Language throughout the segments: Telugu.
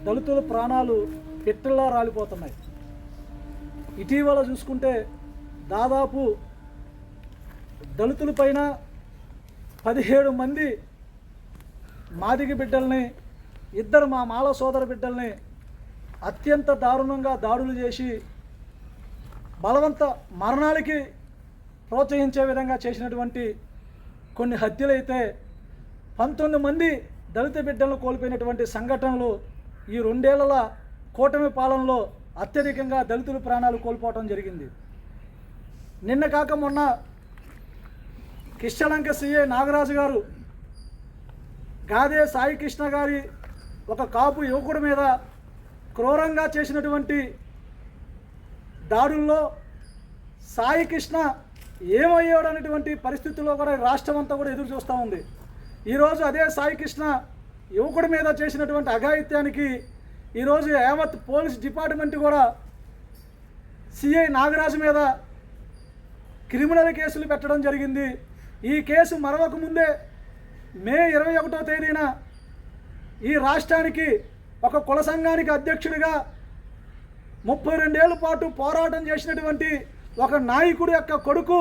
దళితుల ప్రాణాలు పిట్టల్లా రాలిపోతున్నాయి. ఇటీవల చూసుకుంటే దాదాపు దళితులపైన 17 మంది మాదిగ బిడ్డల్ని, 2 మా మాల సోదర బిడ్డల్ని అత్యంత దారుణంగా దాడులు చేసి బలవంత మరణాలకి ప్రోత్సహించే విధంగా చేసినటువంటి కొన్ని హత్యలైతే 19 మంది దళిత బిడ్డలను కోల్పోయినటువంటి సంఘటనలు ఈ 2 ఏళ్ల కూటమి పాలనలో అత్యధికంగా దళితుల ప్రాణాలు కోల్పోవటం జరిగింది. నిన్న కాక మొన్న కిష్యలంక సిఐ నాగరాజు గారు గాదే సాయి కృష్ణ గారి ఒక కాపు యువకుడి మీద క్రూరంగా చేసినటువంటి దాడుల్లో సాయి కృష్ణ ఏమయ్యాడు అనేటువంటి పరిస్థితుల్లో కూడా రాష్ట్రం అంతా కూడా ఎదురు చూస్తూ ఉంది. ఈరోజు అదే సాయి కృష్ణ యువకుడి మీద చేసినటువంటి అఘాయిత్యానికి ఈరోజు యావత్ పోలీస్ డిపార్ట్మెంట్ కూడా సిఐ నాగరాజు మీద క్రిమినల్ కేసులు పెట్టడం జరిగింది. ఈ కేసు మరొక ముందే మే 21వ తేదీన ఈ రాష్ట్రానికి ఒక కుల సంఘానికి అధ్యక్షుడిగా 32 ఏళ్ల పాటు పోరాటం చేసినటువంటి ఒక నాయకుడి యొక్క కొడుకు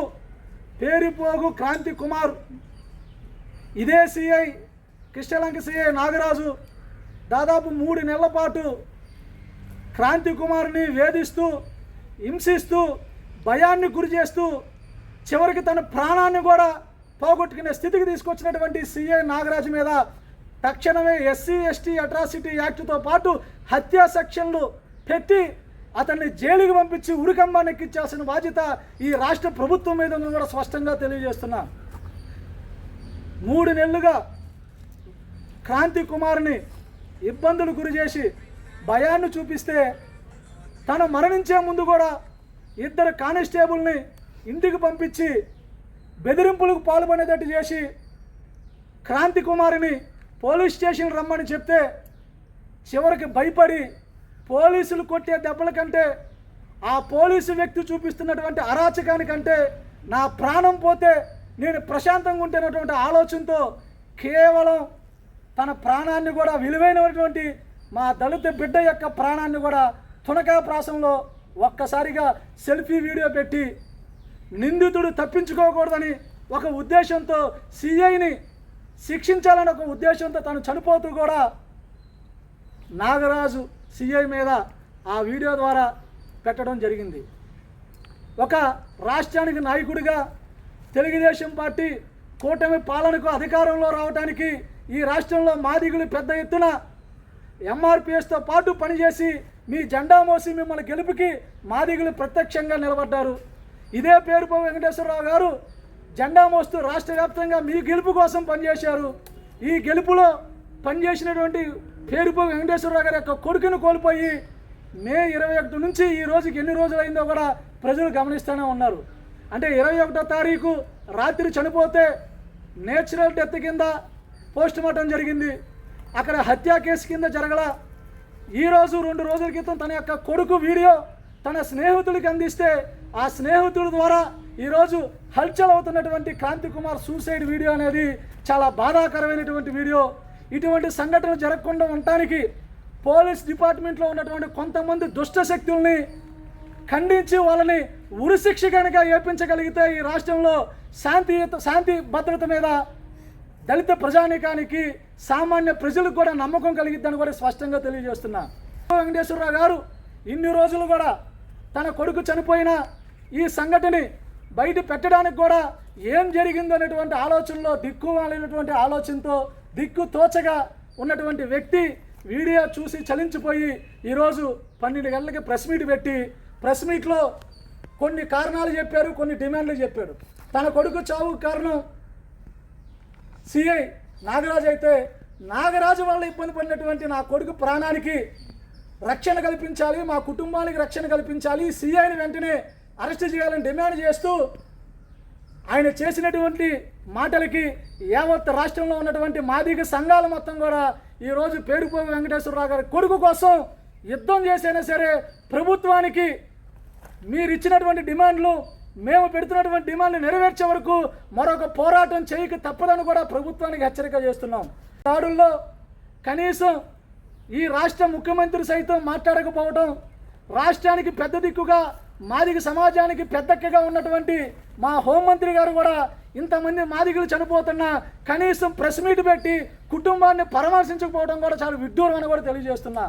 పేరిపోగు క్రాంతి కుమార్, ఇదే సిఐ కిష్యలంక సిఐ నాగరాజు దాదాపు 3 నెలల పాటు క్రాంతి కుమార్ని వేధిస్తూ, హింసిస్తూ, భయాన్ని గురి చేస్తూ చివరికి తన ప్రాణాన్ని కూడా పోగొట్టుకునే స్థితికి తీసుకొచ్చినటువంటి సిఐ నాగరాజు మీద తక్షణమే ఎస్సీ ఎస్టీ అట్రాసిటీ యాక్ట్తో పాటు హత్యా సెక్షన్లు పెట్టి అతన్ని జైలుకి పంపించి ఉరికంబాన్ని ఎక్కించాల్సిన బాధ్యత ఈ రాష్ట్ర ప్రభుత్వం మీద ఉందని కూడా స్పష్టంగా తెలియజేస్తున్నా. 3 నెలలుగా క్రాంతి కుమార్ని ఇబ్బందులు గురి చేసి భయాన్ని చూపిస్తే తను మరణించే ముందు కూడా 2 కానిస్టేబుల్ని ఇంటికి పంపించి బెదిరింపులకు పాల్పడేటట్టు చేసి క్రాంతి కుమార్ని పోలీస్ స్టేషన్ రమ్మని చెప్తే చివరికి భయపడి పోలీసులు కొట్టే దెబ్బల కంటే ఆ పోలీసు వ్యక్తి చూపిస్తున్నటువంటి అరాచకానికంటే నా ప్రాణం పోతే నేను ప్రశాంతంగా ఉంటేనటువంటి ఆలోచనతో కేవలం తన ప్రాణాన్ని కూడా విలువైనటువంటి మా దళిత బిడ్డ యొక్క ప్రాణాన్ని కూడా తునకా ప్రాసంలో ఒక్కసారిగా సెల్ఫీ వీడియో పెట్టి నిందితుడు తప్పించుకోకూడదని ఒక ఉద్దేశంతో సిఐని శిక్షించాలని ఒక ఉద్దేశంతో తను చనిపోతూ కూడా నాగరాజు సిఐ మీద ఆ వీడియో ద్వారా పెట్టడం జరిగింది. ఒక రాష్ట్రానికి నాయకుడిగా తెలుగుదేశం పార్టీ కూటమి పాలనకు అధికారంలో రావడానికి ఈ రాష్ట్రంలో మాదిగులు పెద్ద ఎత్తున ఎంఆర్పిఎస్తో పాటు పనిచేసి మీ జెండా మోసి మిమ్మల్ని గెలుపుకి మాదిగులు ప్రత్యక్షంగా నిలబడ్డారు. ఇదే పేరుపోగు వెంకటేశ్వరరావు గారు జెండా మోస్తూ రాష్ట్ర వ్యాప్తంగా మీ గెలుపు కోసం పనిచేశారు. ఈ గెలుపులో పనిచేసినటువంటి పేరుపోగు వెంకటేశ్వరరావు గారి యొక్క కొడుకును కోల్పోయి మే 21 నుంచి ఈ రోజుకి ఎన్ని రోజులు అయిందో కూడా ప్రజలు గమనిస్తూనే ఉన్నారు. అంటే 21వ తారీఖు రాత్రి చనిపోతే నేచురల్ డెత్ కింద పోస్ట్ మార్టం జరిగింది. అక్కడ హత్యా కేసు కింద జరగల. ఈరోజు 2 రోజుల క్రితం తన యొక్క కొడుకు వీడియో తన స్నేహితుడికి అందిస్తే ఆ స్నేహితుల ద్వారా ఈరోజు హల్చల్ అవుతున్నటువంటి క్రాంతి కుమార్ సూసైడ్ వీడియో అనేది చాలా బాధాకరమైనటువంటి వీడియో. ఇటువంటి సంఘటనలు జరగకుండా ఉండటానికి పోలీస్ డిపార్ట్మెంట్లో ఉన్నటువంటి కొంతమంది దుష్ట శక్తుల్ని ఖండించి వాళ్ళని ఉరిశిక్ష కనుక ఏపించగలిగితే ఈ రాష్ట్రంలో శాంతి భద్రత మీద దళిత ప్రజానీకానికి సామాన్య ప్రజలకు కూడా నమ్మకం కలిగిద్దని కూడా స్పష్టంగా తెలియజేస్తున్నా. వెంకటేశ్వరరావు గారు ఇన్ని రోజులు కూడా తన కొడుకు చనిపోయిన ఈ సంఘటనని బయట పెట్టడానికి కూడా ఏం జరిగిందో అనేటువంటి ఆలోచనలో దిక్కుమాలినటువంటి ఆలోచనతో దిక్కు తోచగా ఉన్నటువంటి వ్యక్తి వీడియో చూసి చలించిపోయి ఈరోజు 12 గంటలకి ప్రెస్ మీట్ పెట్టి ప్రెస్ మీట్లో కొన్ని కారణాలు చెప్పారు, కొన్ని డిమాండ్లు చెప్పాడు. తన కొడుకు చావుకు కారణం సిఐ నాగరాజు అయితే నాగరాజు వల్ల ఇబ్బంది పడినటువంటి నా కొడుకు ప్రాణానికి రక్షణ కల్పించాలి, మా కుటుంబానికి రక్షణ కల్పించాలి, సిఐని వెంటనే అరెస్ట్ చేయాలని డిమాండ్ చేస్తూ ఆయన చేసినటువంటి మాటలకి యావత్ రాష్ట్రంలో ఉన్నటువంటి మాదిగ సంఘాలు మొత్తం కూడా ఈరోజు పేరుపోగు వెంకటేశ్వరరావు గారి కొడుకు కోసం యుద్ధం చేసైనా సరే ప్రభుత్వానికి మీరు ఇచ్చినటువంటి డిమాండ్లు, మేము పెడుతున్నటువంటి డిమాండ్లు నెరవేర్చే వరకు మరొక పోరాటం చేయక తప్పదని కూడా ప్రభుత్వానికి హెచ్చరిక చేస్తున్నాం. దాడుల్లో కనీసం ఈ రాష్ట్ర ముఖ్యమంత్రి సైతం మాట్లాడకపోవడం, రాష్ట్రానికి పెద్ద దిక్కుగా మాదిగ సమాజానికి పెద్దక్కగా ఉన్నటువంటి మా హోంమంత్రి గారు కూడా ఇంతమంది మాదిగలు చనిపోతున్నా కనీసం ప్రెస్ మీట్ పెట్టి కుటుంబాన్ని పరామర్శించకపోవడం కూడా చాలా విడ్డూరం అని కూడా తెలియజేస్తున్నా.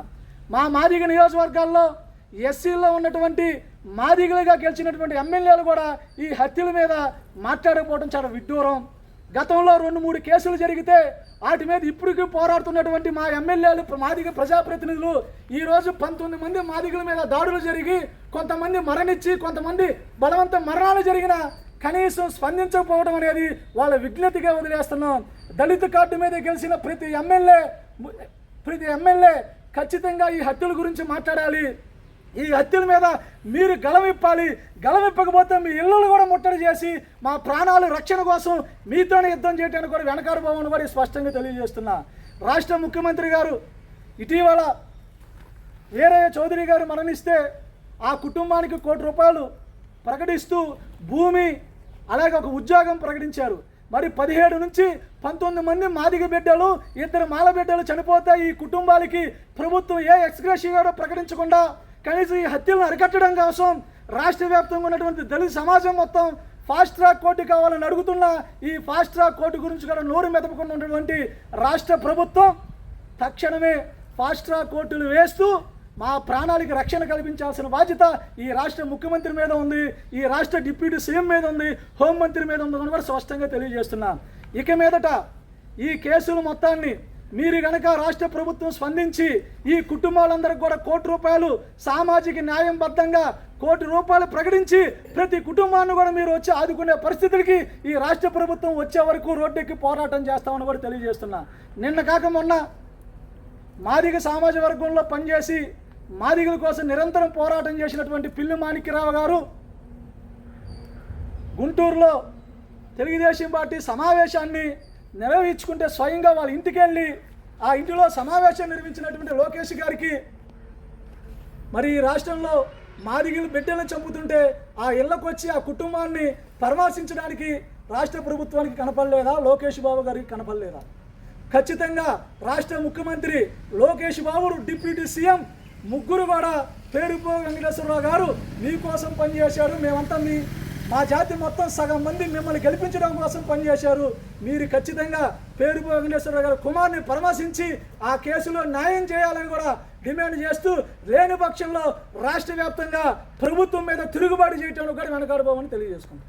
మా మాదిగ నియోజకవర్గాల్లో ఎస్సీల్లో ఉన్నటువంటి మాదిగలుగా గెలిచినటువంటి ఎమ్మెల్యేలు కూడా ఈ హత్యల మీద మాట్లాడకపోవడం చాలా విడ్డూరం. గతంలో 2-3 కేసులు జరిగితే వాటి మీద ఇప్పటికీ పోరాడుతున్నటువంటి మా ఎమ్మెల్యేలు, మాదిగ ప్రజాప్రతినిధులు ఈరోజు 19 మంది మాదిగల మీద దాడులు జరిగి కొంతమంది మరణించి కొంతమంది బలవంత మరణాలు జరిగిన కనీసం స్పందించకపోవడం అనేది వాళ్ళ విజ్ఞతగా వదిలేస్తున్నాం. దళిత కార్డు మీద గెలిచిన ప్రతి ఎమ్మెల్యే ఖచ్చితంగా ఈ హత్యల గురించి మాట్లాడాలి. ఈ హత్యల మీద మీరు గళమిప్పాలి. గళమిప్పకపోతే మీ ఇళ్ళను కూడా ముట్టడి చేసి మా ప్రాణాలు రక్షణ కోసం మీతోనే యుద్ధం చేయడానికి కూడా వెనకాడబోమని కూడా స్పష్టంగా తెలియజేస్తున్నా. రాష్ట్ర ముఖ్యమంత్రి గారు ఇటీవల వీరయ్య చౌదరి గారు మరణిస్తే ఆ కుటుంబానికి ₹1 కోటి ప్రకటిస్తూ భూమి అలాగే ఒక ఉద్యోగం ప్రకటించారు. మరి 17 నుంచి 19 మంది మాదిగ బిడ్డలు, 2 మాల బిడ్డలు చనిపోతే ఈ కుటుంబాలకి ప్రభుత్వం ఏ ఎక్స్గ్రేషియా కూడా ప్రకటించకుండా కనీసం ఈ హత్యలను అరికట్టడం కోసం రాష్ట్ర వ్యాప్తంగా ఉన్నటువంటి దళిత సమాజం మొత్తం ఫాస్ట్ ట్రాక్ కోర్టు కావాలని అడుగుతున్న ఈ ఫాస్ట్ ట్రాక్ కోర్టు గురించి కూడా నోరు మెదపకుండా ఉన్నటువంటి రాష్ట్ర ప్రభుత్వం తక్షణమే ఫాస్ట్ ట్రాక్ కోర్టులు వేస్తూ మా ప్రాణాలకు రక్షణ కల్పించాల్సిన బాధ్యత ఈ రాష్ట్ర ముఖ్యమంత్రి మీద ఉంది, ఈ రాష్ట్ర డిప్యూటీ సీఎం మీద ఉంది, హోంమంత్రి మీద ఉందని కూడా స్పష్టంగా తెలియజేస్తున్నాను. ఇక మీదట ఈ కేసులు మొత్తాన్ని మీరు కనుక రాష్ట్ర ప్రభుత్వం స్పందించి ఈ కుటుంబాలందరికీ కూడా ₹1 కోటి సామాజిక న్యాయంబద్ధంగా ₹1 కోటి ప్రకటించి ప్రతి కుటుంబాన్ని కూడా మీరు వచ్చి ఆదుకునే పరిస్థితులకి ఈ రాష్ట్ర ప్రభుత్వం వచ్చే వరకు రోడ్డెక్కి పోరాటం చేస్తామని కూడా తెలియజేస్తున్నా. నిన్న కాక మొన్న మాదిగ సమాజ వర్గంలో పనిచేసి మాదిగల కోసం నిరంతరం పోరాటం చేసినటువంటి పిల్లి మాణిక్యరావు గారు గుంటూరులో తెలుగుదేశం పార్టీ సమావేశాన్ని నిర్వహించుకుంటే స్వయంగా వాళ్ళ ఇంటికి వెళ్ళి ఆ ఇంటిలో సమావేశం నిర్వహించినటువంటి లోకేష్ గారికి మరి ఈ రాష్ట్రంలో మాదిగలు బిడ్డలను చంపుతుంటే ఆ ఇళ్లకు వచ్చి ఆ కుటుంబాన్ని పరామర్శించడానికి రాష్ట్ర ప్రభుత్వానికి కనపడలేదా? లోకేష్ బాబు గారికి కనపడలేదా? ఖచ్చితంగా రాష్ట్ర ముఖ్యమంత్రి లోకేష్ బాబు, డిప్యూటీ సీఎం ముగ్గురు కూడా పేరుపో వెంకటేశ్వరరావు గారు మీకోసం పనిచేశారు. మేమంతా మా జాతి మొత్తం సగం మంది మిమ్మల్ని గెలిపించడం కోసం పనిచేశారు. మీరు ఖచ్చితంగా పేరుపో వెంకటేశ్వరరావు గారు కుమార్ని పరామర్శించి ఆ కేసులో న్యాయం చేయాలని కూడా డిమాండ్ చేస్తూ లేని పక్షంలో రాష్ట్ర వ్యాప్తంగా ప్రభుత్వం మీద తిరుగుబాటు చేయటంలో కూడా వెనకాడబోమని తెలియజేసుకుంటాం.